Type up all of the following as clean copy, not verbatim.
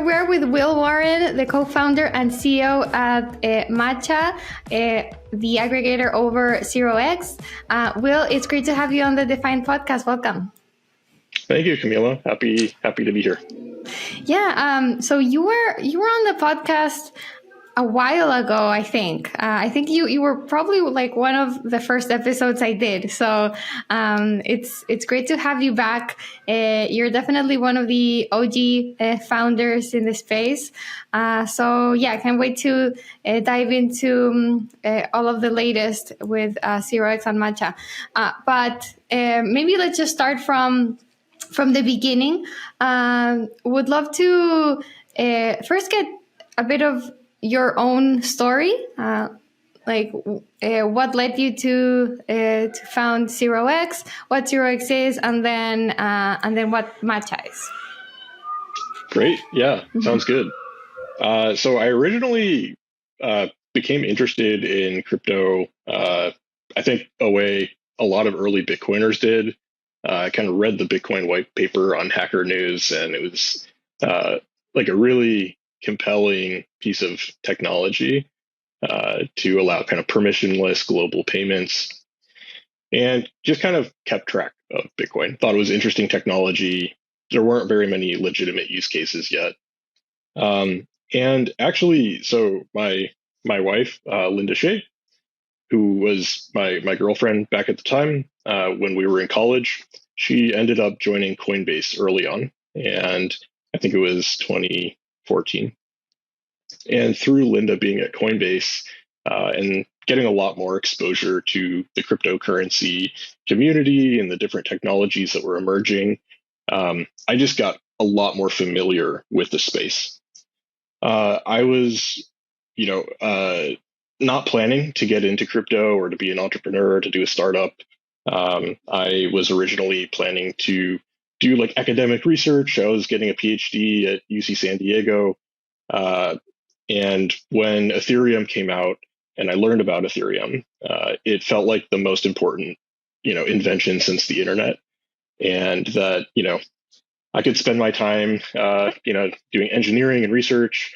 we're with Will Warren, the co-founder and CEO at Matcha, the aggregator over 0x. Will, it's great to have you on the Defiant podcast. Welcome. Thank you, Camila. Happy to be here. Yeah. So you were on the podcast a while ago, I think. I think you were probably like one of the first episodes I did. So it's great to have you back. You're definitely one of the OG founders in the space. So yeah, I can't wait to dive into all of the latest with 0x and Matcha. But maybe let's just start from the beginning. Would love to first get a bit of your own story, what led you to found 0x, what 0x is, and then what Matcha is. Great, yeah, sounds good. So I originally became interested in crypto. I think a way a lot of early Bitcoiners did. I kind of read the Bitcoin white paper on Hacker News, and it was like a really compelling piece of technology to allow kind of permissionless global payments, and just kind of kept track of Bitcoin. Thought it was interesting technology. There weren't very many legitimate use cases yet. And actually, so my wife, Linda Shea, who was my girlfriend back at the time when we were in college, she ended up joining Coinbase early on, and I think it was 2014. And through Linda being at Coinbase and getting a lot more exposure to the cryptocurrency community and the different technologies that were emerging, I just got a lot more familiar with the space. I was, not planning to get into crypto or to be an entrepreneur or to do a startup. I was originally planning to do like academic research. I was getting a PhD at UC San Diego. And when Ethereum came out and I learned about Ethereum, it felt like the most important, invention since the internet. And that, I could spend my time, doing engineering and research,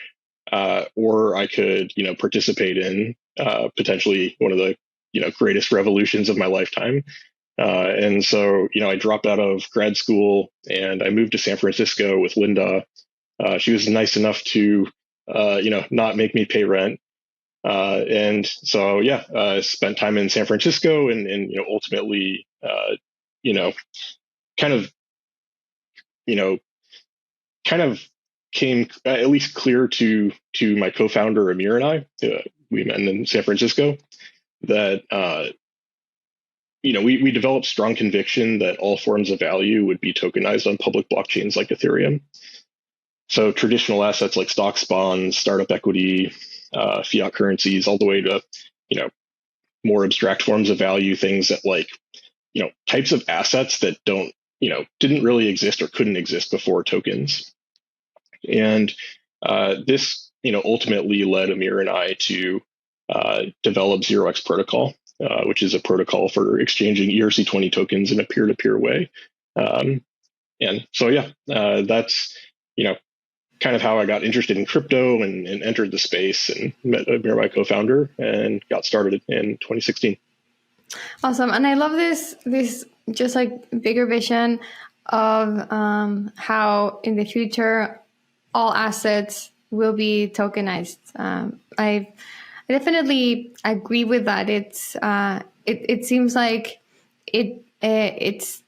or I could, participate in potentially one of the, greatest revolutions of my lifetime. And so, I dropped out of grad school and I moved to San Francisco with Linda. She was nice enough to, not make me pay rent. And so, I spent time in San Francisco and ultimately, kind of came at least clear to my co-founder Amir and I, we met in San Francisco, that we developed strong conviction that all forms of value would be tokenized on public blockchains like Ethereum. So traditional assets like stocks, bonds, startup equity, fiat currencies, all the way to more abstract forms of value, things that like types of assets that didn't really exist or couldn't exist before tokens. And this, ultimately led Amir and I to develop 0x protocol, which is a protocol for exchanging ERC20 tokens in a peer-to-peer way. And so, that's, kind of how I got interested in crypto and entered the space and met Amir, my co-founder, and got started in 2016. Awesome. And I love this just like bigger vision of how in the future all assets will be tokenized. I definitely agree with that. It seems like it's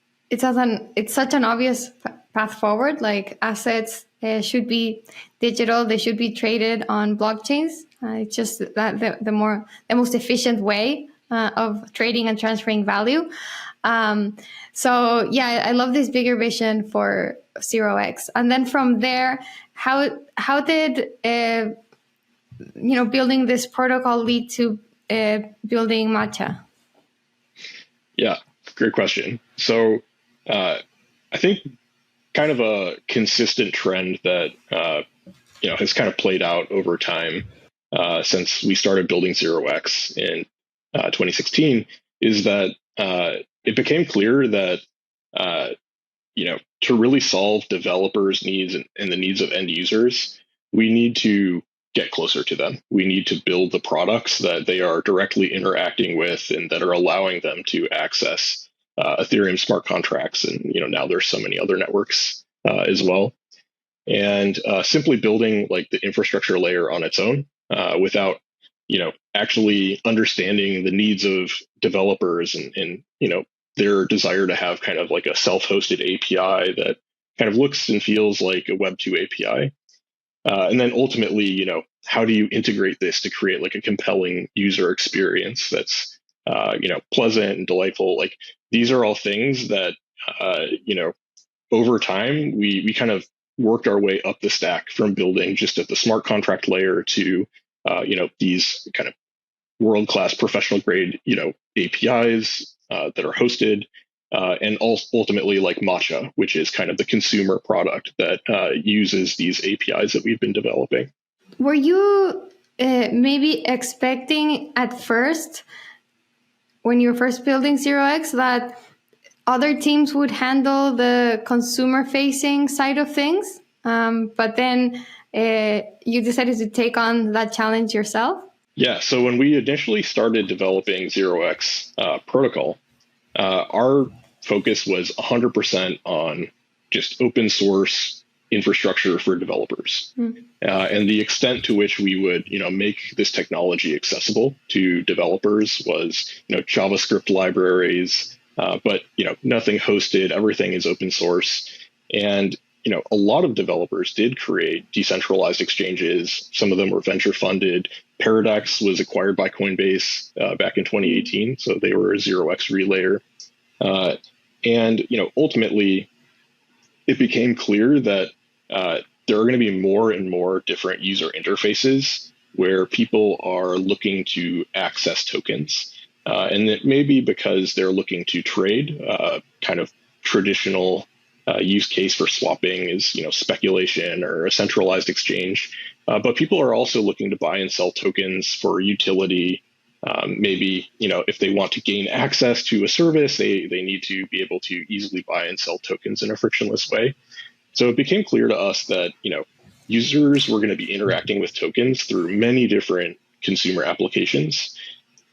such an obvious path forward. Like assets should be digital. They should be traded on blockchains. It's just that the most efficient way of trading and transferring value. So yeah, I love this bigger vision for 0x. And then from there, how did building this protocol lead to building Matcha? Yeah, great question. So I think kind of a consistent trend that has kind of played out over time since we started building 0x in 2016 is that it became clear that to really solve developers' needs and the needs of end users, we need to get closer to them. We need to build the products that they are directly interacting with and that are allowing them to access Ethereum smart contracts. And now there's so many other networks as well. And simply building like the infrastructure layer on its own without actually understanding the needs of developers and their desire to have kind of like a self-hosted API that kind of looks and feels like a Web2 API. And then ultimately, how do you integrate this to create like a compelling user experience that's, pleasant and delightful? Like these are all things that, over time, we kind of worked our way up the stack from building just at the smart contract layer to, these kind of world-class professional grade, APIs that are hosted, and ultimately like Matcha, which is kind of the consumer product that uses these APIs that we've been developing. Were you maybe expecting at first, when you were first building 0x, that other teams would handle the consumer-facing side of things, but then you decided to take on that challenge yourself? Yeah, so when we initially started developing 0x protocol, our focus was 100% on just open source infrastructure for developers. And the extent to which we would, make this technology accessible to developers was, JavaScript libraries, but, nothing hosted, everything is open source. And, a lot of developers did create decentralized exchanges. Some of them were venture funded. Paradox was acquired by Coinbase back in 2018. So they were a 0x relayer. And, ultimately, it became clear that there are going to be more and more different user interfaces where people are looking to access tokens. And it may be because they're looking to trade. Kind of traditional use case for swapping is, speculation or a centralized exchange. But people are also looking to buy and sell tokens for utility. Maybe, if they want to gain access to a service, they need to be able to easily buy and sell tokens in a frictionless way. So it became clear to us that, users were going to be interacting with tokens through many different consumer applications.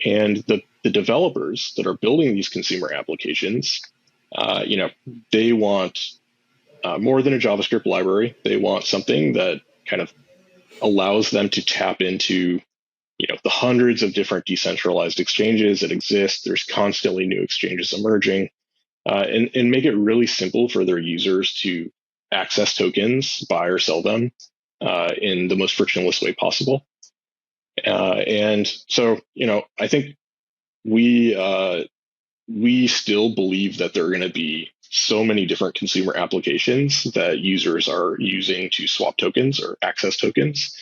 And the developers that are building these consumer applications, they want more than a JavaScript library. They want something that kind of allows them to tap into the hundreds of different decentralized exchanges that exist. There's constantly new exchanges emerging, and make it really simple for their users to access tokens, buy or sell them in the most frictionless way possible. And so, I think we still believe that there are going to be so many different consumer applications that users are using to swap tokens or access tokens.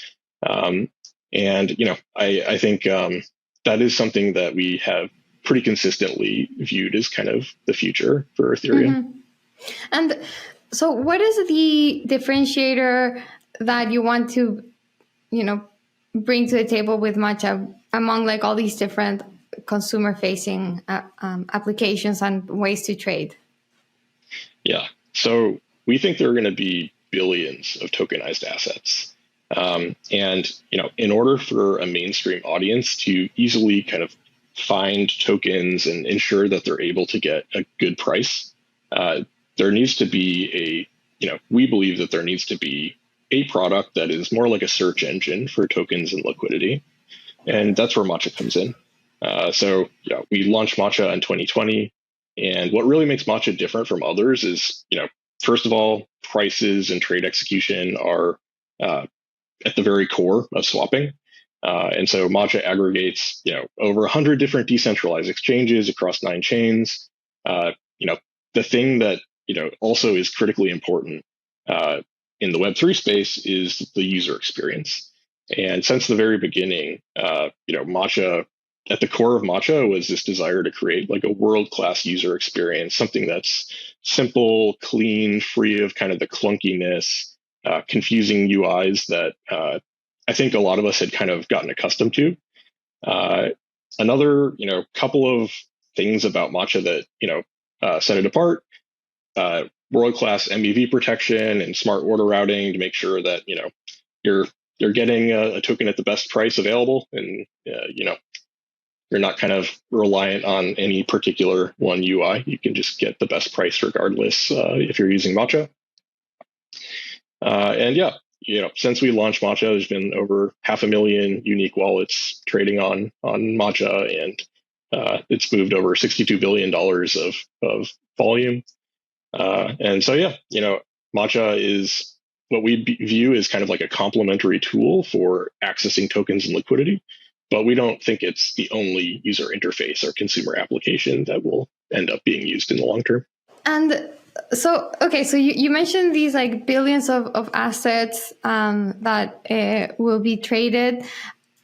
And, I think that is something that we have pretty consistently viewed as kind of the future for Ethereum. Mm-hmm. And so what is the differentiator that you want to, bring to the table with Matcha among like all these different consumer facing applications and ways to trade? Yeah. So we think there are going to be billions of tokenized assets. And, in order for a mainstream audience to easily kind of find tokens and ensure that they're able to get a good price, there needs to be we believe that there needs to be a product that is more like a search engine for tokens and liquidity. And that's where Matcha comes in. So we launched Matcha in 2020. And what really makes Matcha different from others is, first of all, prices and trade execution are at the very core of swapping. And so Matcha aggregates, over 100 different decentralized exchanges across 9 chains. The thing that, also is critically important in the Web3 space is the user experience. And since the very beginning, Matcha, at the core of Matcha was this desire to create like a world-class user experience, something that's simple, clean, free of kind of the clunkiness, confusing UIs that I think a lot of us had kind of gotten accustomed to. Another, couple of things about Matcha that, set it apart. world-class MEV protection and smart order routing to make sure that, you're getting a token at the best price available, and you're not kind of reliant on any particular one UI. You can just get the best price regardless if you're using Matcha. And yeah, since we launched Matcha, there's been over 500,000 unique wallets trading on Matcha, and it's moved over $62 billion of volume. And so, yeah, Matcha is what we view as kind of like a complementary tool for accessing tokens and liquidity, but we don't think it's the only user interface or consumer application that will end up being used in the long term. And so, okay, so you mentioned these like billions of assets that will be traded.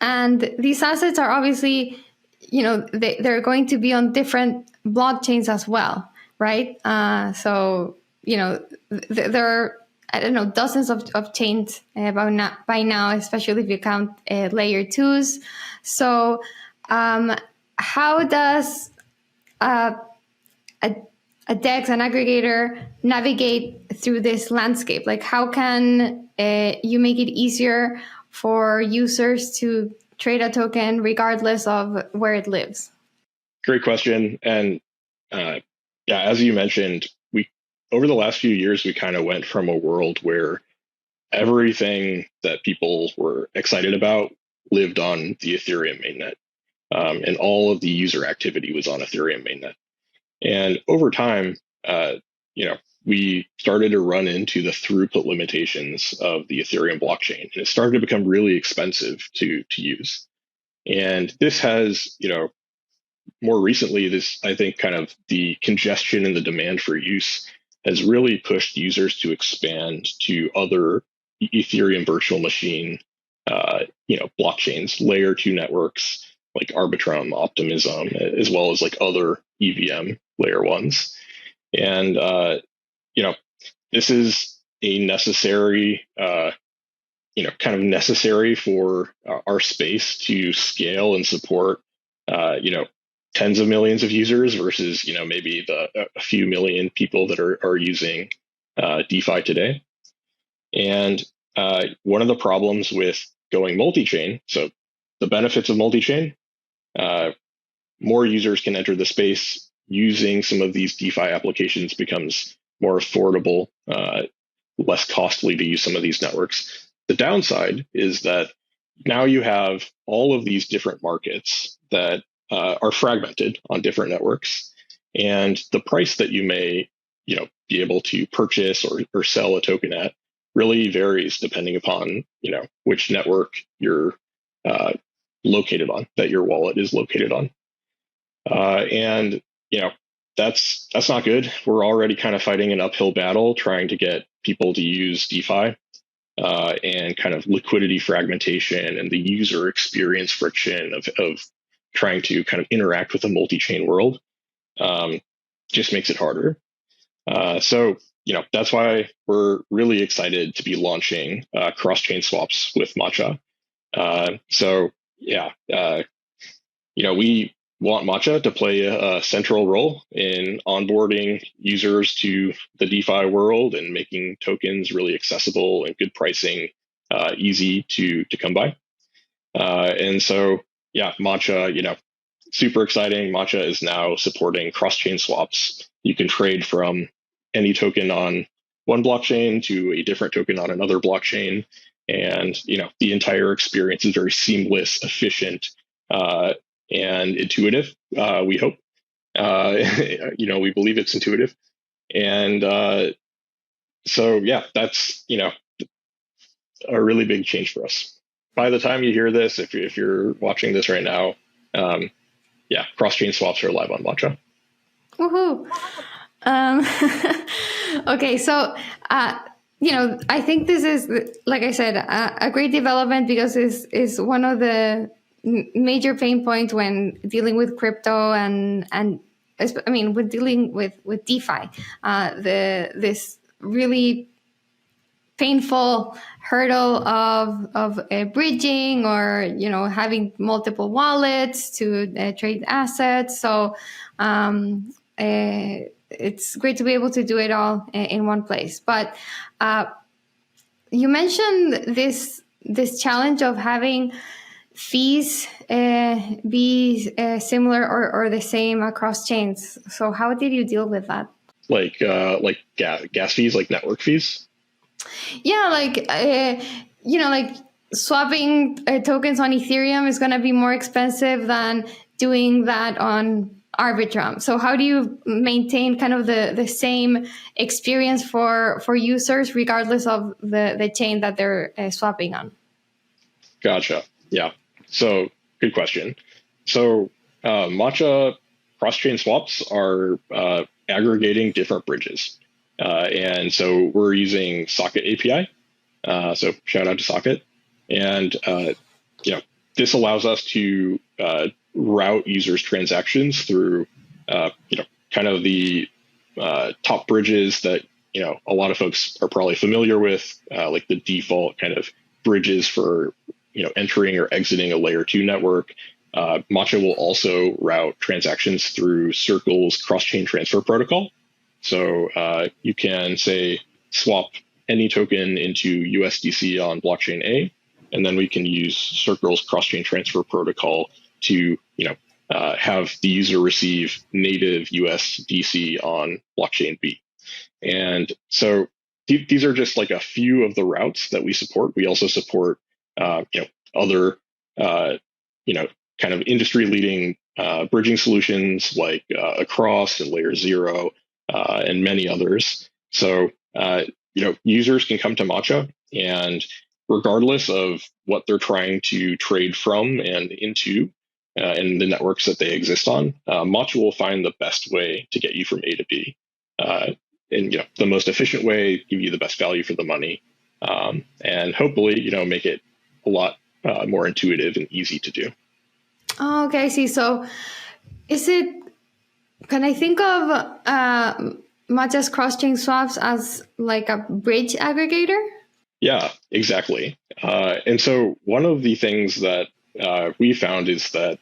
And these assets are obviously, they're going to be on different blockchains as well, right? So, there are, I don't know, dozens of chains by now, especially if you count layer twos. So how does a DEX, an aggregator, navigate through this landscape? Like, how can you make it easier for users to trade a token regardless of where it lives? Great question. And as you mentioned, over the last few years, we kind of went from a world where everything that people were excited about lived on the Ethereum mainnet, and all of the user activity was on Ethereum mainnet. And over time, we started to run into the throughput limitations of the Ethereum blockchain, and it started to become really expensive to use. And this has, more recently, I think kind of the congestion and the demand for use has really pushed users to expand to other Ethereum virtual machine, blockchains, layer 2 networks like Arbitrum, Optimism, as well as like other EVM layer 1s. And, this is a necessary, kind of necessary for our space to scale and support, tens of millions of users versus, maybe a few million people that are using DeFi today. And one of the problems with going multi-chain, so the benefits of multi-chain, more users can enter the space. Using some of these DeFi applications becomes more affordable, less costly to use some of these networks. The downside is that now you have all of these different markets that are fragmented on different networks, and the price that you may, be able to purchase or sell a token at really varies depending upon, which network you're located on, that your wallet is located on. And that's not good. We're already kind of fighting an uphill battle trying to get people to use DeFi, and kind of liquidity fragmentation and the user experience friction of trying to kind of interact with a multi-chain world just makes it harder. So that's why we're really excited to be launching cross-chain swaps with Matcha. We want Matcha to play a central role in onboarding users to the DeFi world and making tokens really accessible and good pricing, easy to come by. And so, Matcha, super exciting. Matcha is now supporting cross-chain swaps. You can trade from any token on one blockchain to a different token on another blockchain. And, the entire experience is very seamless, efficient, and intuitive. We hope, we believe it's intuitive. And that's, a really big change for us. By the time you hear this, if you're watching this right now, cross-chain swaps are live on Matcha. Woohoo! Okay, so I think this is, like I said, a great development because it's one of the major pain points when dealing with crypto and when dealing with DeFi. This really painful hurdle of bridging or having multiple wallets to trade assets. So it's great to be able to do it all in one place. But you mentioned this challenge of having fees be similar or the same across chains. So how did you deal with that? Like gas fees, like network fees. Yeah, like swapping tokens on Ethereum is going to be more expensive than doing that on Arbitrum. So how do you maintain kind of the same experience for users regardless of the chain that they're swapping on? Gotcha. Yeah. So good question. So Matcha cross-chain swaps are aggregating different bridges. And so we're using Socket API. So shout out to Socket. And this allows us to route users' transactions through kind of the top bridges that a lot of folks are probably familiar with, like the default kind of bridges for entering or exiting a layer 2 network. Matcha will also route transactions through Circle's cross-chain transfer protocol. So you can say swap any token into USDC on blockchain A, and then we can use Circle's cross-chain transfer protocol to have the user receive native USDC on blockchain B. And so these are just like a few of the routes that we support. We also support other kind of industry-leading bridging solutions like Across and Layer 0 and many others. So users can come to Matcha, and regardless of what they're trying to trade from and into in the networks that they exist on, Matcha will find the best way to get you from A to B. And the most efficient way, give you the best value for the money, and hopefully make it a lot more intuitive and easy to do. Oh, okay, I see. So can I think of Matcha's cross-chain swaps as like a bridge aggregator? Yeah, exactly. And so one of the things that we found is that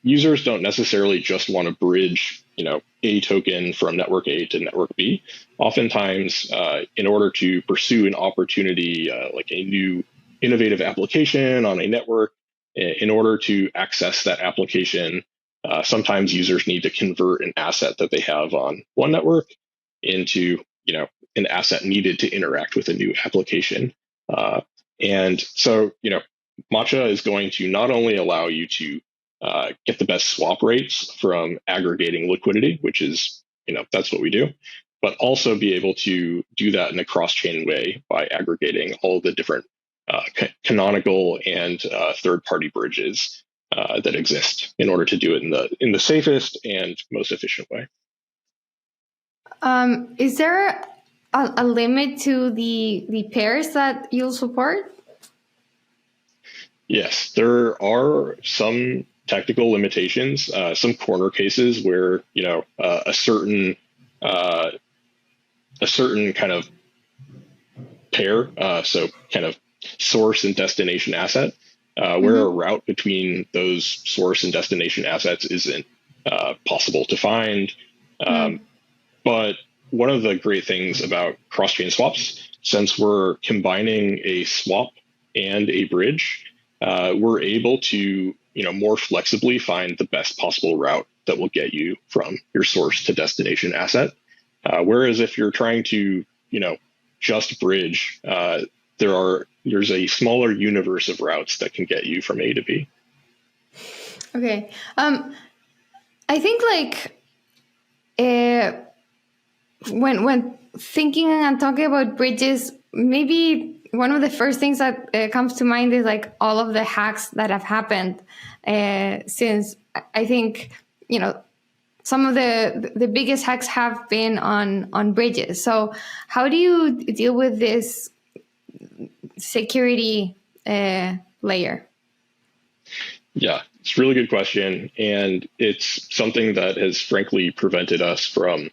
users don't necessarily just want to bridge a token from network A to network B. Oftentimes, in order to pursue an opportunity like a new innovative application on a network, in order to access that application, sometimes users need to convert an asset that they have on one network into an asset needed to interact with a new application. And so Matcha is going to not only allow you to get the best swap rates from aggregating liquidity, which is that's what we do, but also be able to do that in a cross-chain way by aggregating all the different canonical and third-party bridges that exist in order to do it in the safest and most efficient way. Is there a limit to the pairs that you'll support? Yes, there are some technical limitations, some corner cases where a certain kind of pair, so kind of source and destination asset, where a route between those source and destination assets isn't possible to find. But one of the great things about cross-chain swaps, since we're combining a swap and a bridge, we're able to more flexibly find the best possible route that will get you from your source to destination asset. Whereas if you're trying to just bridge, there's a smaller universe of routes that can get you from A to B. Okay. I think when thinking and talking about bridges, maybe one of the first things that comes to mind is like all of the hacks that have happened since I think some of the biggest hacks have been on bridges. So how do you deal with this security layer? Yeah, it's a really good question. And it's something that has frankly prevented us from,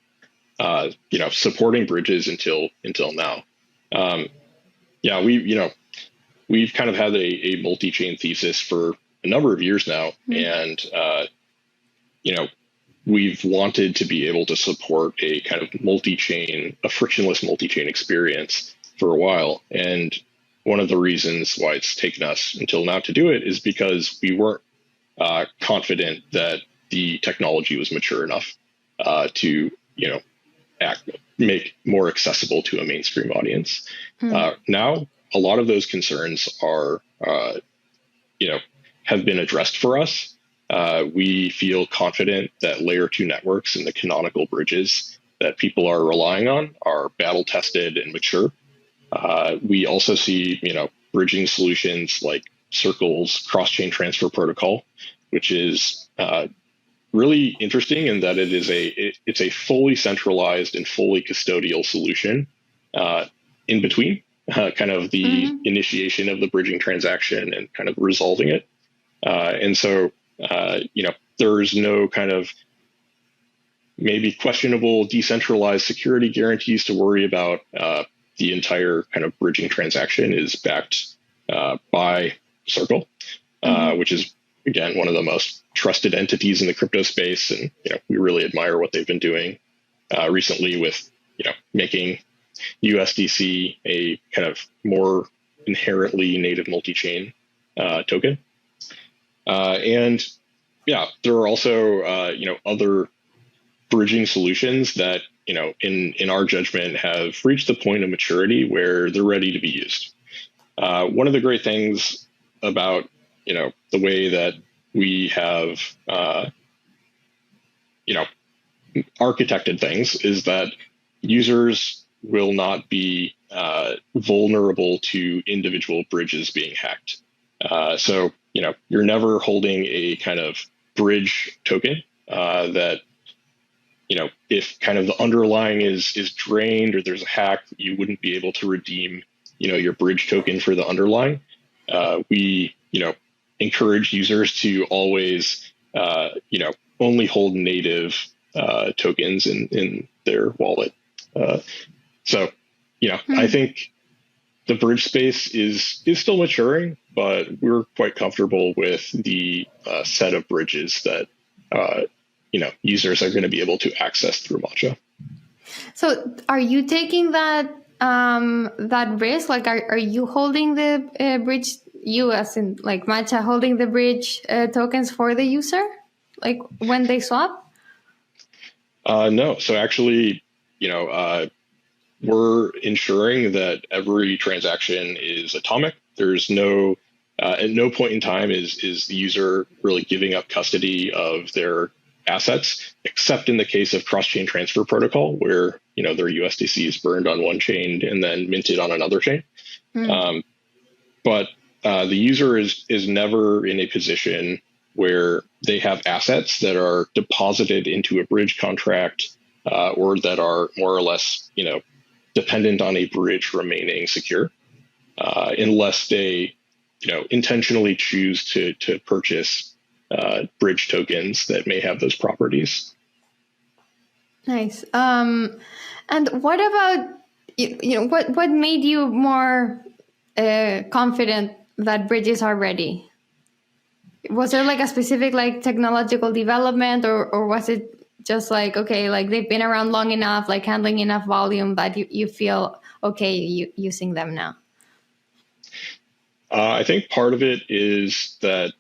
supporting bridges until now. We've kind of had a multi-chain thesis for a number of years now. And, we've wanted to be able to support a kind of multi-chain, a frictionless multi-chain experience for a while. And one of the reasons why it's taken us until now to do it is because we weren't confident that the technology was mature enough to, make more accessible to a mainstream audience. Now, a lot of those concerns are, have been addressed for us. We feel confident that layer 2 networks and the canonical bridges that people are relying on are battle tested and mature. We also see, bridging solutions like Circle's cross-chain transfer protocol, which is really interesting in that it's a fully centralized and fully custodial solution in between kind of the initiation of the bridging transaction and kind of resolving it. And so, there's no kind of maybe questionable decentralized security guarantees to worry about. The entire kind of bridging transaction is backed by Circle, which is, again, one of the most trusted entities in the crypto space. And, we really admire what they've been doing recently with, making USDC a kind of more inherently native multi-chain token. And yeah, there are also, other bridging solutions that, in our judgment have reached the point of maturity where they're ready to be used. One of the great things about, the way that we have, architected things is that users will not be vulnerable to individual bridges being hacked. So, you're never holding a kind of bridge token that, if kind of the underlying is drained or there's a hack, you wouldn't be able to redeem, your bridge token for the underlying. We, encourage users to always, only hold native tokens in their wallet. So, I think the bridge space is still maturing, but we're quite comfortable with the set of bridges that, users are going to be able to access through Matcha. So are you taking that risk? Like, are you holding the bridge, you as in like Matcha holding the bridge tokens for the user, like when they swap? No. So actually, we're ensuring that every transaction is atomic. There's no, at no point in time is the user really giving up custody of their assets, except in the case of cross-chain transfer protocol, where, their USDC is burned on one chain and then minted on another chain. But the user is never in a position where they have assets that are deposited into a bridge contract or that are more or less, dependent on a bridge remaining secure, unless they, intentionally choose to purchase bridge tokens that may have those properties. Nice. And what about, what made you more confident that bridges are ready? Was there like a specific like technological development, or was it just like, okay, like they've been around long enough, like handling enough volume that you feel okay using them now? I think part of it is that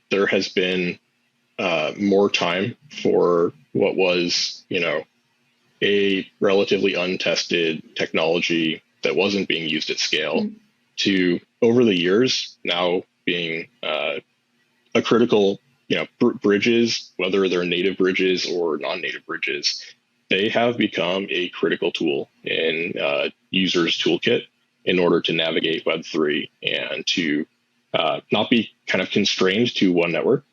there has been more time for what was, a relatively untested technology that wasn't being used at scale to, over the years, now being a critical, bridges, whether they're native bridges or non-native bridges, they have become a critical tool in users' toolkit in order to navigate Web3 and to not be kind of constrained to one network.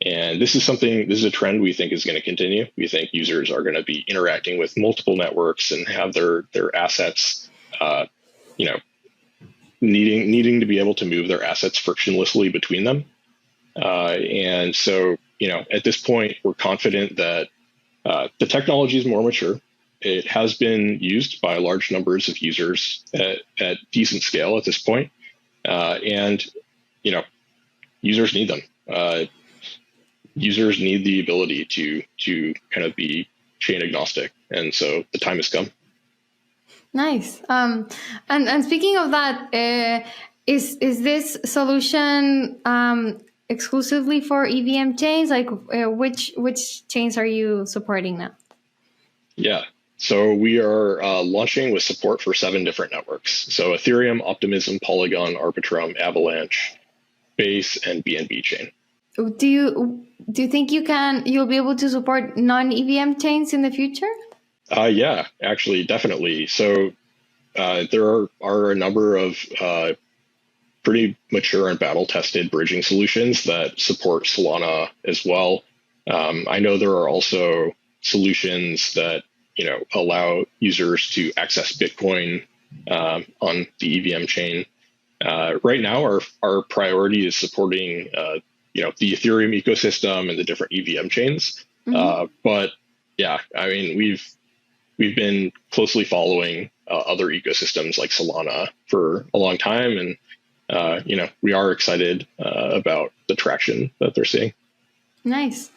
And this is a trend we think is going to continue. We think users are going to be interacting with multiple networks and have their assets, needing to be able to move their assets frictionlessly between them. And so, at this point, we're confident that the technology is more mature. It has been used by large numbers of users at decent scale at this point. And, users need them. users need the ability to kind of be chain agnostic, and so the time has come. Nice. And speaking of that, is this solution exclusively for EVM chains? Like, which chains are you supporting now? Yeah. So we are launching with support for 7 different networks. So Ethereum, Optimism, Polygon, Arbitrum, Avalanche, Base, and BNB Chain. Do you think you'll be able to support non-EVM chains in the future? Yeah, actually, definitely. So there are a number of pretty mature and battle-tested bridging solutions that support Solana as well. I know there are also solutions that allow users to access Bitcoin on the EVM chain. Right now, our priority is supporting the Ethereum ecosystem and the different EVM chains. But yeah, I mean, we've been closely following other ecosystems like Solana for a long time, and we are excited about the traction that they're seeing. Nice.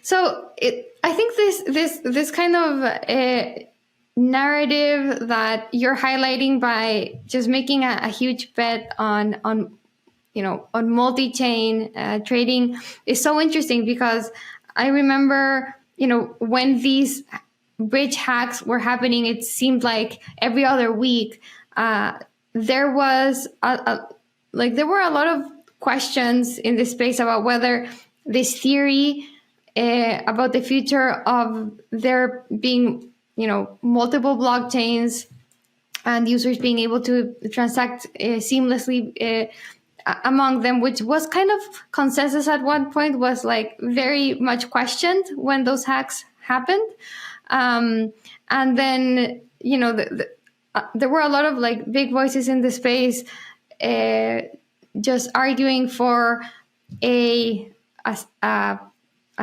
So I think this kind of narrative that you're highlighting by just making a huge bet on multi-chain trading is so interesting, because I remember when these bridge hacks were happening, it seemed like every other week there was there were a lot of questions in this space about whether this theory about the future of there being multiple blockchains and users being able to transact seamlessly among them, which was kind of consensus at one point, was like very much questioned when those hacks happened. And then there were a lot of like big voices in the space just arguing for a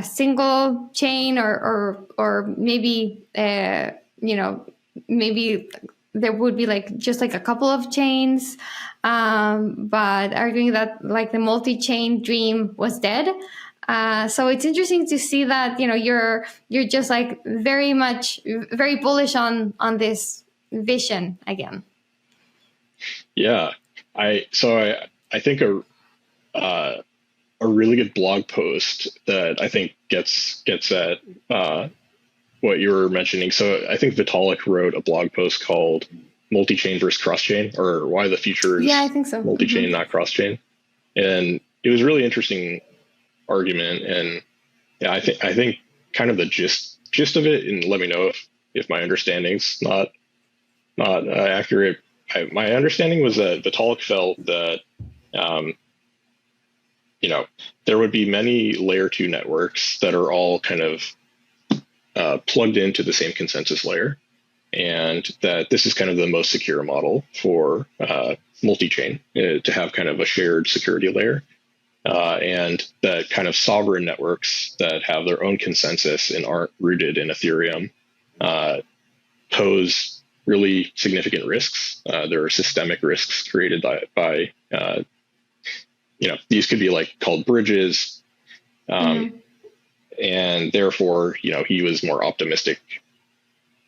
single chain, or maybe maybe there would be like just like a couple of chains, but arguing that like the multi-chain dream was dead. So it's interesting to see that you're just like very bullish on this vision again. Yeah, I think a really good blog post that I think gets at what you were mentioning. So I think Vitalik wrote a blog post called "Multi-Chain versus Cross-Chain," or "Why the Future is I think so. Multi-Chain, not Cross-Chain," and it was a really interesting argument. And yeah, I think kind of the gist of it, and let me know if my understanding's not accurate. My understanding was that Vitalik felt that there would be many layer 2 networks that are all kind of plugged into the same consensus layer, and that this is kind of the most secure model for multi-chain to have kind of a shared security layer, and that kind of sovereign networks that have their own consensus and aren't rooted in Ethereum pose really significant risks. There are systemic risks created by these could be like called bridges. And therefore, he was more optimistic,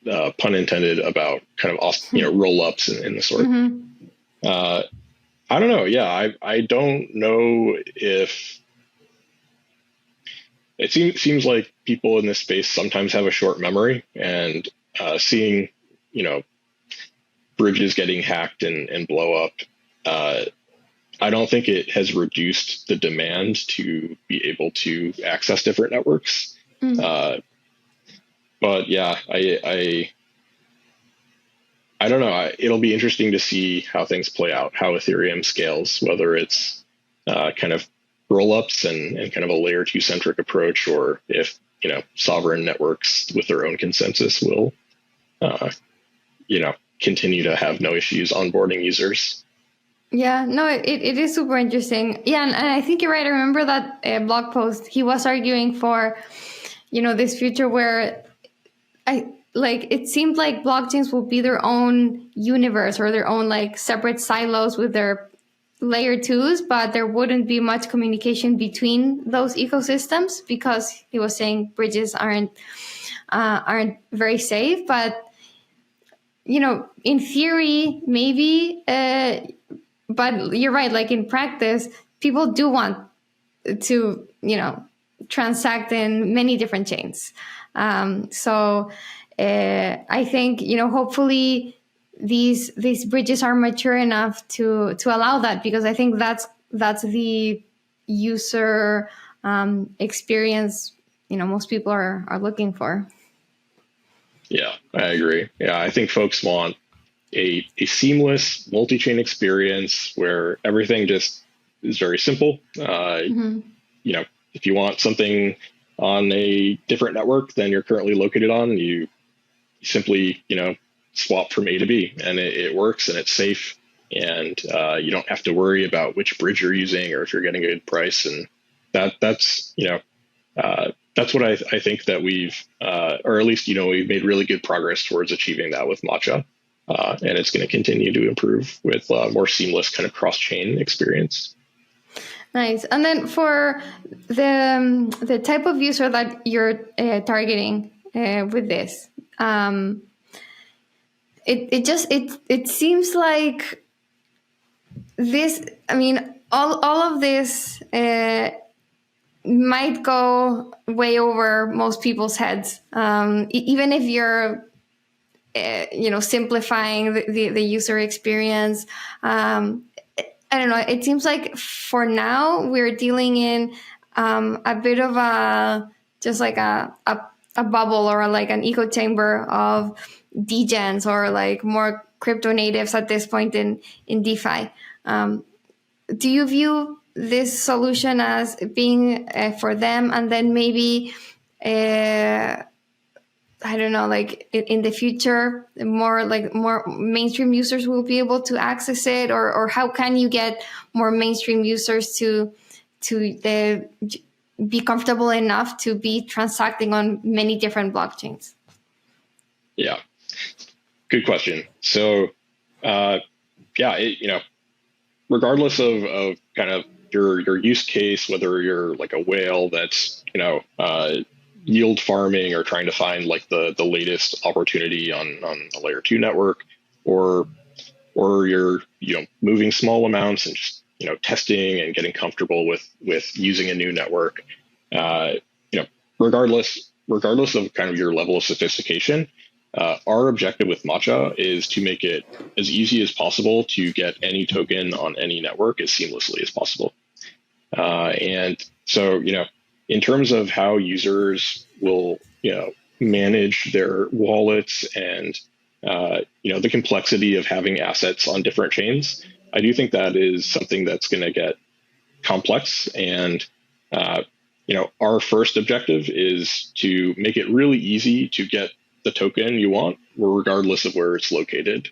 pun intended, about kind of roll-ups and the sort. I don't know. Yeah, I don't know if it seems like people in this space sometimes have a short memory, and seeing bridges getting hacked and blow up. I don't think it has reduced the demand to be able to access different networks. But yeah, I don't know. It'll be interesting to see how things play out, how Ethereum scales, whether it's kind of roll-ups and kind of a layer 2 centric approach, or if sovereign networks with their own consensus will continue to have no issues onboarding users. Yeah, no, it is super interesting. Yeah, and I think you're right. I remember that blog post. He was arguing for, this future where it seemed like blockchains will be their own universe, or their own like separate silos with their layer twos, but there wouldn't be much communication between those ecosystems because he was saying bridges aren't very safe. But in theory, maybe. But you're right. Like in practice, people do want to transact in many different chains. So I think hopefully these bridges are mature enough to allow that, because I think that's the user experience most people are looking for. Yeah, I agree. Yeah, I think folks want a seamless multi-chain experience where everything just is very simple. If you want something on a different network than you're currently located on, you simply, swap from A to B, and it works and it's safe, and you don't have to worry about which bridge you're using or if you're getting a good price. And that's what I think that we've, or at least, we've made really good progress towards achieving that with Matcha. And it's going to continue to improve with more seamless kind of cross-chain experience. Nice. And then for the type of user that you're targeting with this, it seems like this. I mean, all of this might go way over most people's heads, even if you're simplifying the user experience. I don't know. It seems like for now we're dealing in a bit of a bubble, or like an echo chamber of degens, or like more crypto natives at this point in DeFi. Do you view this solution as being for them, and then maybe I don't know, like in the future, more mainstream users will be able to access it, or how can you get more mainstream users to be comfortable enough to be transacting on many different blockchains? Yeah, good question. So, regardless of kind of your use case, whether you're like a whale that's yield farming or trying to find like the latest opportunity on a layer 2 network, or you're moving small amounts and just testing and getting comfortable with using a new network, regardless of kind of your level of sophistication, our objective with Matcha is to make it as easy as possible to get any token on any network as seamlessly as possible. And so in terms of how users will, manage their wallets and, the complexity of having assets on different chains, I do think that is something that's going to get complex. And, our first objective is to make it really easy to get the token you want, regardless of where it's located.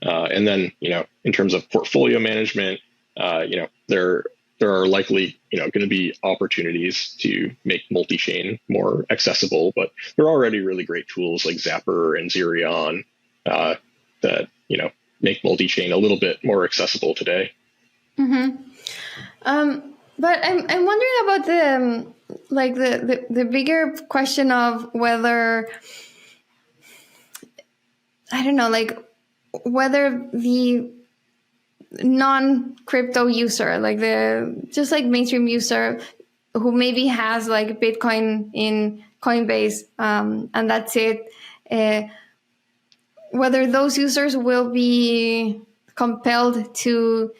And then, in terms of portfolio management, there are likely, going to be opportunities to make multi-chain more accessible, but there are already really great tools like Zapper and Zerion that, make multi-chain a little bit more accessible today. Mm-hmm. But I'm wondering about the bigger question of whether, I don't know, like whether the non-crypto user, like just mainstream user who maybe has like Bitcoin in Coinbase, and that's it, whether those users will be compelled to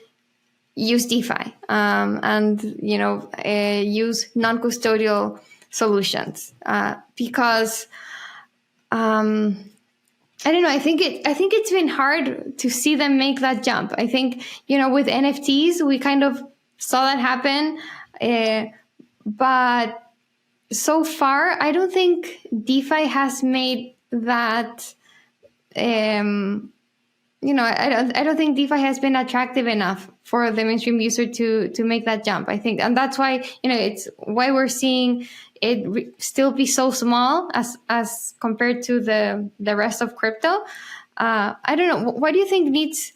use DeFi and use non-custodial solutions, because I don't know. I think it's been hard to see them make that jump. I think, with NFTs, we kind of saw that happen. But so far, I don't think DeFi has made that, I don't think DeFi has been attractive enough for the mainstream user to make that jump. I think, and that's why, it's why we're seeing it still be so small as compared to the rest of crypto. I don't know. What do you think needs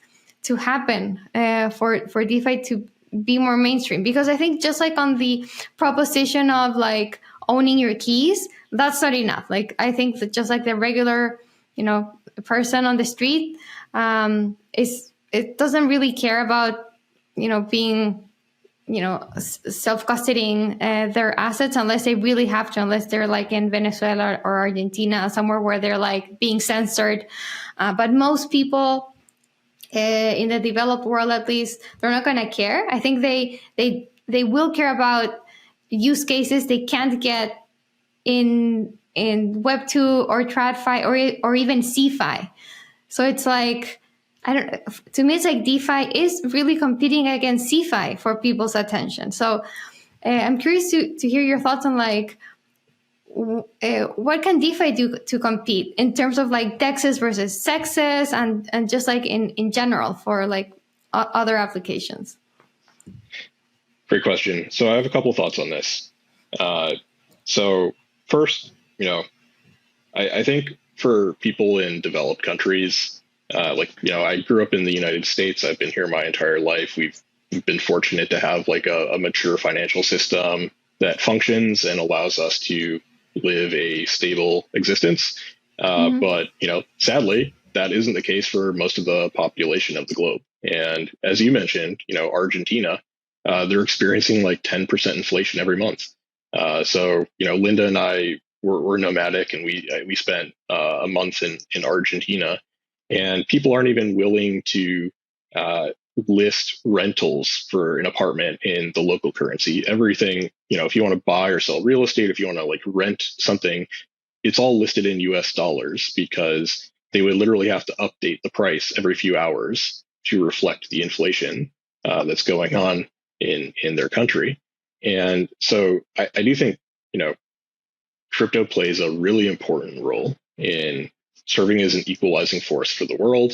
to happen for DeFi to be more mainstream? Because I think just like on the proposition of like owning your keys, that's not enough. Like I think that just like the regular, person on the street it doesn't really care about being self-custodying their assets unless they really have to, unless they're like in Venezuela or Argentina, somewhere where they're like being censored. But most people in the developed world, at least, they're not going to care. I think they will care about use cases they can't get in Web 2 or TradFi or even CeFi. So it's like, to me, it's like DeFi is really competing against CeFi for people's attention. So I'm curious to hear your thoughts on like, what can DeFi do to compete in terms of like DEXs versus SEXs and just like in general for like other applications? Great question. So I have a couple of thoughts on this. So first, I think for people in developed countries, I grew up in the United States. I've been here my entire life. We've been fortunate to have like a mature financial system that functions and allows us to live a stable existence. But, sadly, that isn't the case for most of the population of the globe. And as you mentioned, Argentina, they're experiencing like 10% inflation every month. So, Linda and I were nomadic, and we spent a month in Argentina, and people aren't even willing to list rentals for an apartment in the local currency. Everything, if you want to buy or sell real estate, if you want to like rent something, it's all listed in US dollars because they would literally have to update the price every few hours to reflect the inflation that's going on in their country. And so I do think, crypto plays a really important role in serving as an equalizing force for the world.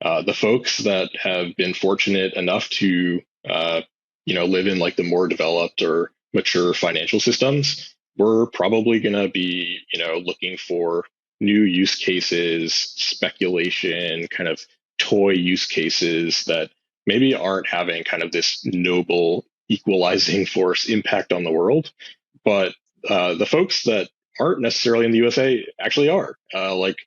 The folks that have been fortunate enough to, live in like the more developed or mature financial systems, we're probably going to be, looking for new use cases, speculation, kind of toy use cases that maybe aren't having kind of this noble equalizing force impact on the world. But the folks that aren't necessarily in the USA actually are. Like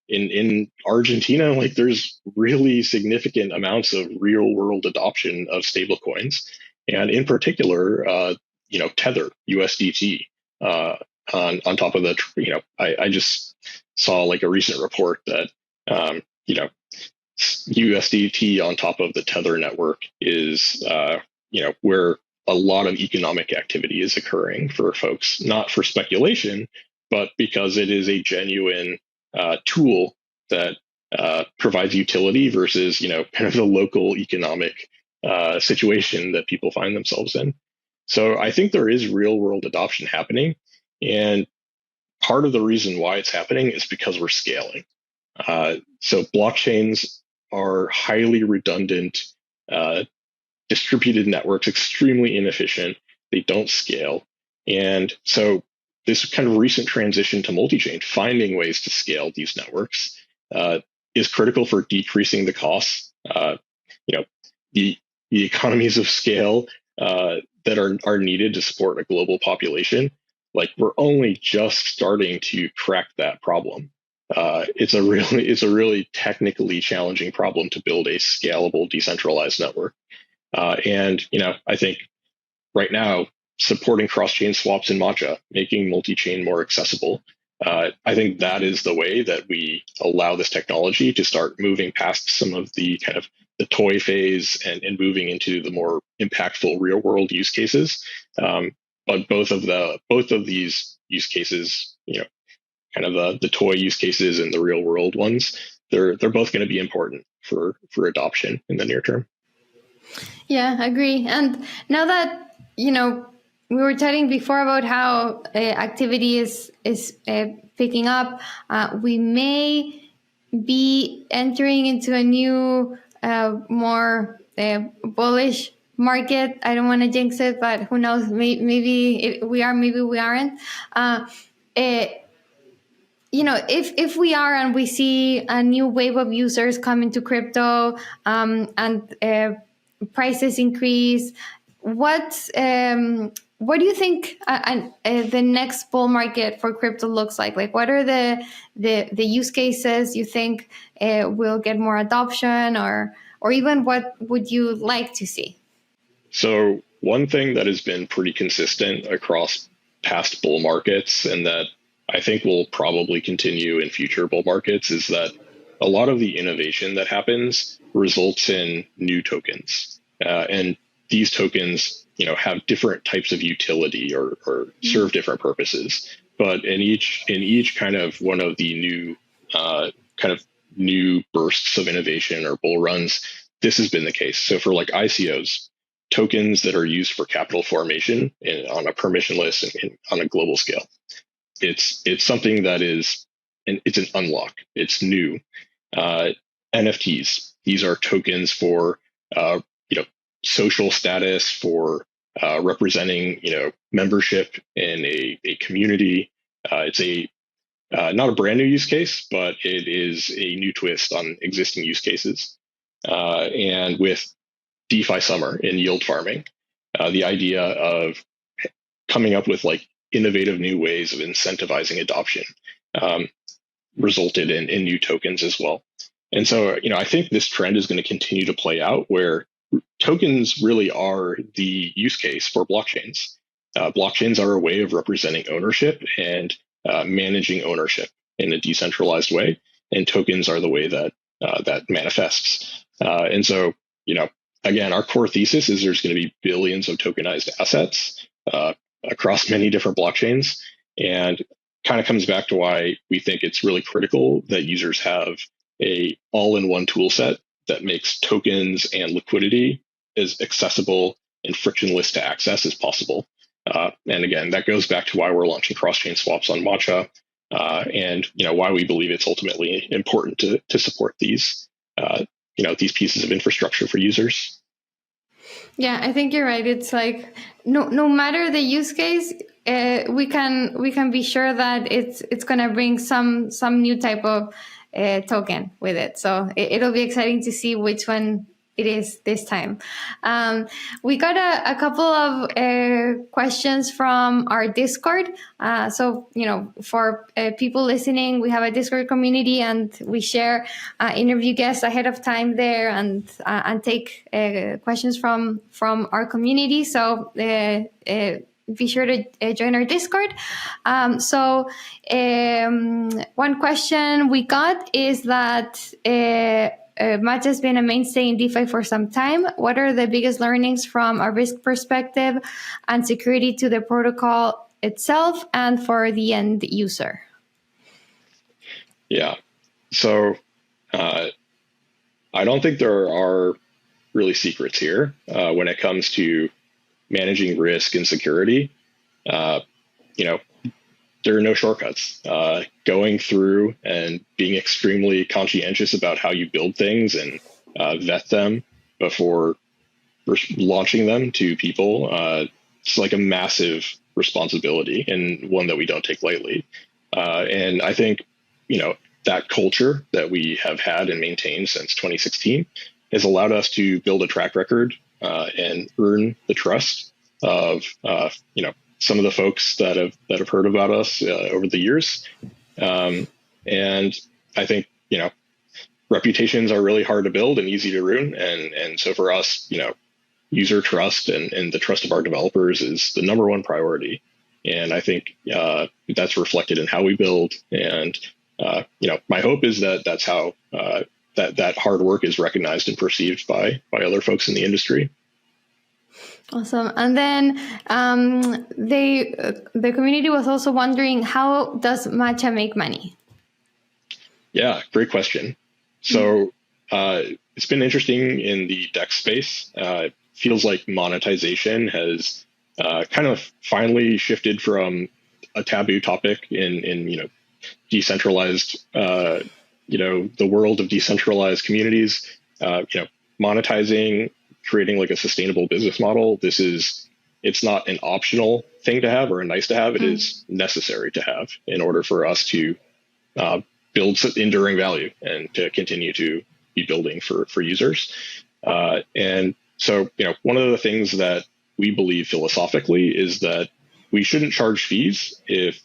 in Argentina, like there's really significant amounts of real world adoption of stablecoins, and in particular, Tether USDT on top of the. I just saw like a recent report that USDT on top of the Tether network is where a lot of economic activity is occurring for folks, not for speculation, but because it is a genuine tool that provides utility versus, kind of the local economic situation that people find themselves in. So I think there is real world adoption happening. And part of the reason why it's happening is because we're scaling. So blockchains are highly redundant, distributed networks, extremely inefficient. They don't scale. And so this kind of recent transition to multi-chain, finding ways to scale these networks, is critical for decreasing the costs. The economies of scale that are needed to support a global population. Like we're only just starting to crack that problem. It's a really technically challenging problem to build a scalable decentralized network. And I think right now, supporting cross-chain swaps in Matcha, making multi-chain more accessible, I think that is the way that we allow this technology to start moving past some of the kind of the toy phase and moving into the more impactful real-world use cases. But both of these use cases, kind of the toy use cases and the real-world ones, they're both going to be important for adoption in the near term. Yeah, I agree. And now that, we were chatting before about how activity is picking up, we may be entering into a new, more bullish market. I don't want to jinx it, but who knows? Maybe we are, maybe we aren't. if we are and we see a new wave of users come into crypto, and prices increase, what do you think the next bull market for crypto looks like? Like, what are the use cases you think will get more adoption, or even what would you like to see? So one thing that has been pretty consistent across past bull markets, and that I think will probably continue in future bull markets, is that a lot of the innovation that happens results in new tokens. And these tokens, have different types of utility or serve different purposes. But in each kind of one of the new bursts of innovation or bull runs, this has been the case. So for like ICOs, tokens that are used for capital formation on a permissionless and on a global scale, it's something that is, and it's an unlock. It's new. NFTs. These are tokens for social status, for representing membership in a community. It's not a brand new use case, but it is a new twist on existing use cases. And with DeFi summer in yield farming, the idea of coming up with like innovative new ways of incentivizing adoption resulted in new tokens as well. And so, I think this trend is going to continue to play out, where tokens really are the use case for blockchains. Blockchains are a way of representing ownership and managing ownership in a decentralized way, and tokens are the way that that manifests. And so, again, our core thesis is there's going to be billions of tokenized assets across many different blockchains, and kind of comes back to why we think it's really critical that users have a all-in-one tool set that makes tokens and liquidity as accessible and frictionless to access as possible. And again, that goes back to why we're launching cross-chain swaps on Matcha, and why we believe it's ultimately important to support these these pieces of infrastructure for users. Yeah, I think you're right. It's like no matter the use case, we can be sure that it's gonna bring some new type of token with it. So it'll be exciting to see which one it is this time. We got a couple of questions from our Discord. So, for people listening, we have a Discord community, and we share interview guests ahead of time there, and take questions from our community. So be sure to join our Discord. So one question we got is that Matcha has been a mainstay in DeFi for some time. What are the biggest learnings from a risk perspective and security to the protocol itself and for the end user? Yeah. So I don't think there are really secrets here when it comes to managing risk and security. There are no shortcuts. Going through and being extremely conscientious about how you build things and vet them before launching them to people, it's like a massive responsibility, and one that we don't take lightly. And I think, that culture that we have had and maintained since 2016 has allowed us to build a track record and earn the trust of some of the folks that have heard about us over the years. And I think reputations are really hard to build and easy to ruin, and so for us, user trust and the trust of our developers is the number one priority. And I think that's reflected in how we build. And my hope is that that's how that hard work is recognized and perceived by other folks in the industry. Awesome. And then the community was also wondering, how does Matcha make money? Yeah, great question. So it's been interesting in the DEX space. Feels like monetization has kind of finally shifted from a taboo topic in decentralized, the world of decentralized communities. Monetizing, creating like a sustainable business model. It's not an optional thing to have or a nice to have. It is necessary to have in order for us to build enduring value and to continue to be building for users. And so, one of the things that we believe philosophically is that we shouldn't charge fees if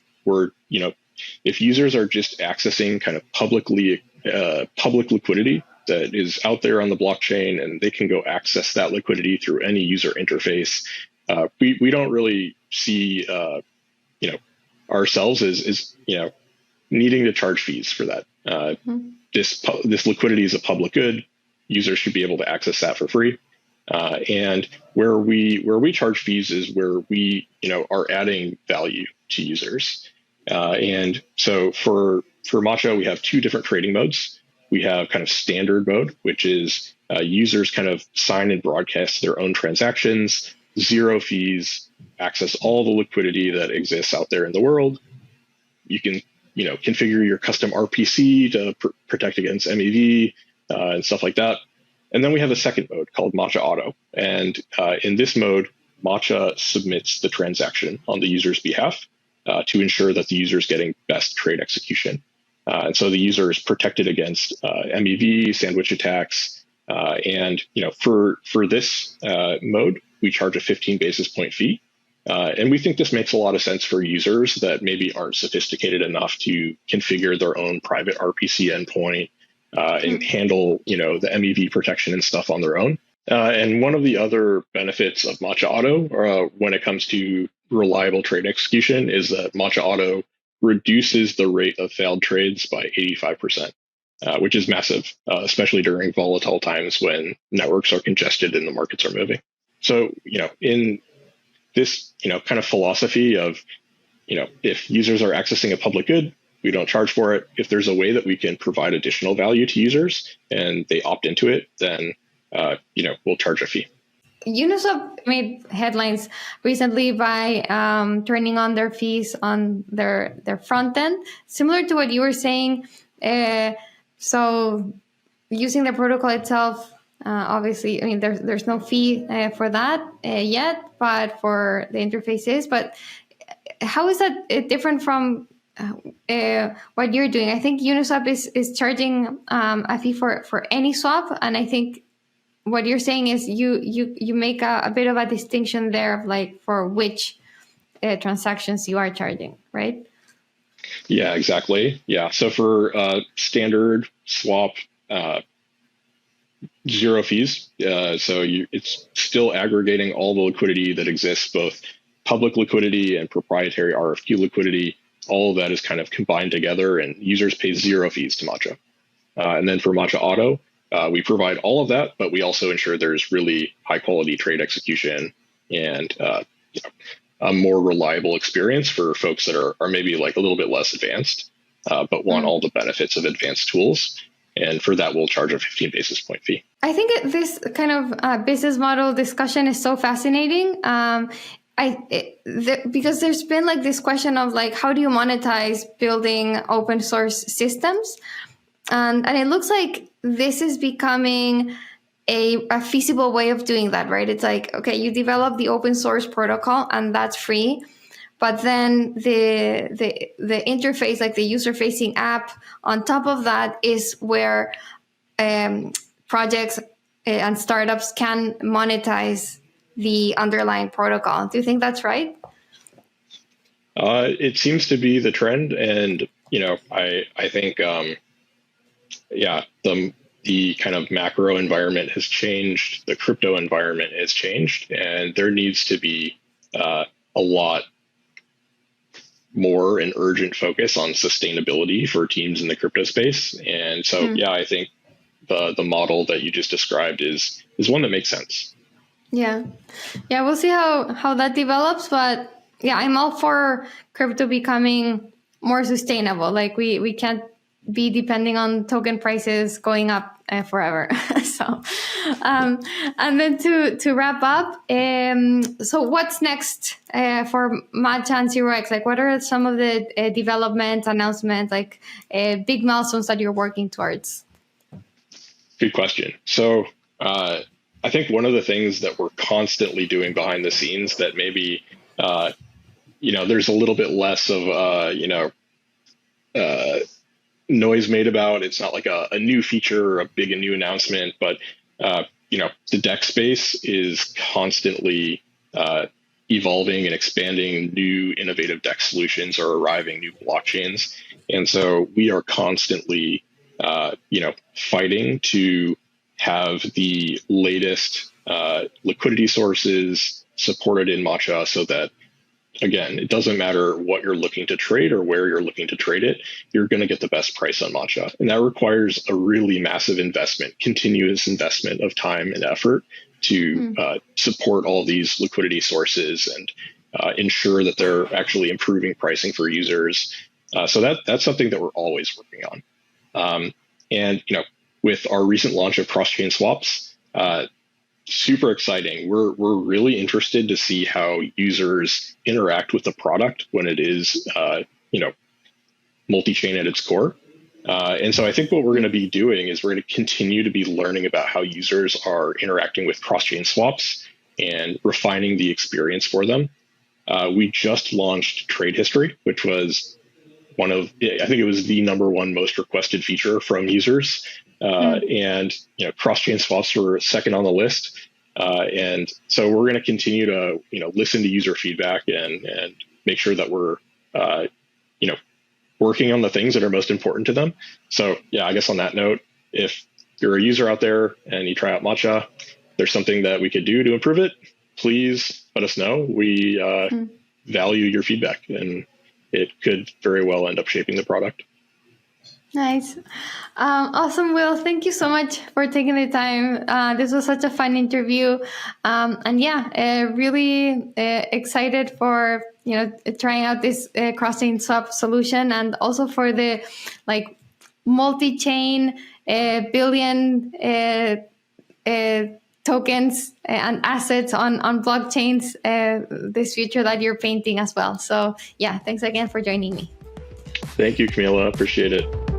if users are just accessing kind of public liquidity that is out there on the blockchain, and they can go access that liquidity through any user interface. We don't really see, ourselves as needing to charge fees for that. This liquidity is a public good. Users should be able to access that for free. And where we charge fees is where we are adding value to users. And so for Matcha, we have two different trading modes. We have kind of standard mode, which is users kind of sign and broadcast their own transactions, 0 fees, access all the liquidity that exists out there in the world. You can configure your custom RPC to protect against MEV and stuff like that. And then we have a second mode called Matcha Auto. And in this mode, Matcha submits the transaction on the user's behalf to ensure that the user is getting best trade execution. And so the user is protected against MEV, sandwich attacks. And for this mode, we charge a 15 basis point fee. And we think this makes a lot of sense for users that maybe aren't sophisticated enough to configure their own private RPC endpoint and handle, the MEV protection and stuff on their own. And one of the other benefits of Matcha Auto when it comes to reliable trade execution is that Matcha Auto reduces the rate of failed trades by 85%, which is massive, especially during volatile times when networks are congested and the markets are moving. So, in this, kind of philosophy of, if users are accessing a public good, we don't charge for it. If there's a way that we can provide additional value to users and they opt into it, then, we'll charge a fee. Uniswap made headlines recently by turning on their fees on their front end, similar to what you were saying. So using the protocol itself, obviously, there's no fee for that yet, but for the interfaces. But how is that different from what you're doing? I think Uniswap is charging a fee for any swap, and I think what you're saying is you make a bit of a distinction there of like for which transactions you are charging, right? Yeah, exactly. Yeah. So for standard swap, 0 fees. So it's still aggregating all the liquidity that exists, both public liquidity and proprietary RFQ liquidity. All of that is kind of combined together, and users pay 0 fees to Matcha. And then for Matcha Auto, we provide all of that, but we also ensure there's really high quality trade execution and a more reliable experience for folks that are maybe like a little bit less advanced, but want all the benefits of advanced tools. And for that, we'll charge a 15 basis point fee. I think this kind of business model discussion is so fascinating. Because there's been like this question of like, how do you monetize building open source systems? And it looks like this is becoming a feasible way of doing that, right? It's like, okay, you develop the open source protocol and that's free. But then the interface, like the user-facing app on top of that is where projects and startups can monetize the underlying protocol. Do you think that's right? It seems to be the trend. And, I think, the kind of macro environment has changed. The crypto environment has changed, and there needs to be a lot more and urgent focus on sustainability for teams in the crypto space. And so, I think the model that you just described is one that makes sense. Yeah, we'll see how that develops. But yeah, I'm all for crypto becoming more sustainable. Like we can't be depending on token prices going up forever. So, and then to wrap up, so what's next for Matcha and 0x? Like, what are some of the development announcements, like big milestones that you're working towards? Good question. So, I think one of the things that we're constantly doing behind the scenes that maybe, there's a little bit less of, noise made about. It's not like a new feature or a big and new announcement, but the DEX space is constantly evolving and expanding. New innovative DEX solutions are arriving, new blockchains. And so we are constantly, fighting to have the latest liquidity sources supported in Matcha so that, again, it doesn't matter what you're looking to trade or where you're looking to trade it, you're going to get the best price on Matcha. And that requires a really massive investment, continuous investment of time and effort to support all these liquidity sources and ensure that they're actually improving pricing for users. So that's something that we're always working on. And with our recent launch of cross-chain swaps, super exciting. We're really interested to see how users interact with the product when it is, multi-chain at its core. And so I think what we're going to be doing is we're going to continue to be learning about how users are interacting with cross-chain swaps and refining the experience for them. We just launched trade history, which was I think it was the #1 most requested feature from users. And cross-chain swaps were second on the list. And so we're going to continue to listen to user feedback and make sure that we're working on the things that are most important to them. So yeah, I guess on that note, if you're a user out there and you try out Matcha, there's something that we could do to improve it, please let us know. We value your feedback, and it could very well end up shaping the product. Nice. Awesome, Will. Thank you so much for taking the time. This was such a fun interview. Really excited for, trying out this cross-chain swap solution, and also for the multi-chain billion tokens and assets on blockchains, this future that you're painting as well. So yeah, thanks again for joining me. Thank you, Camila. Appreciate it.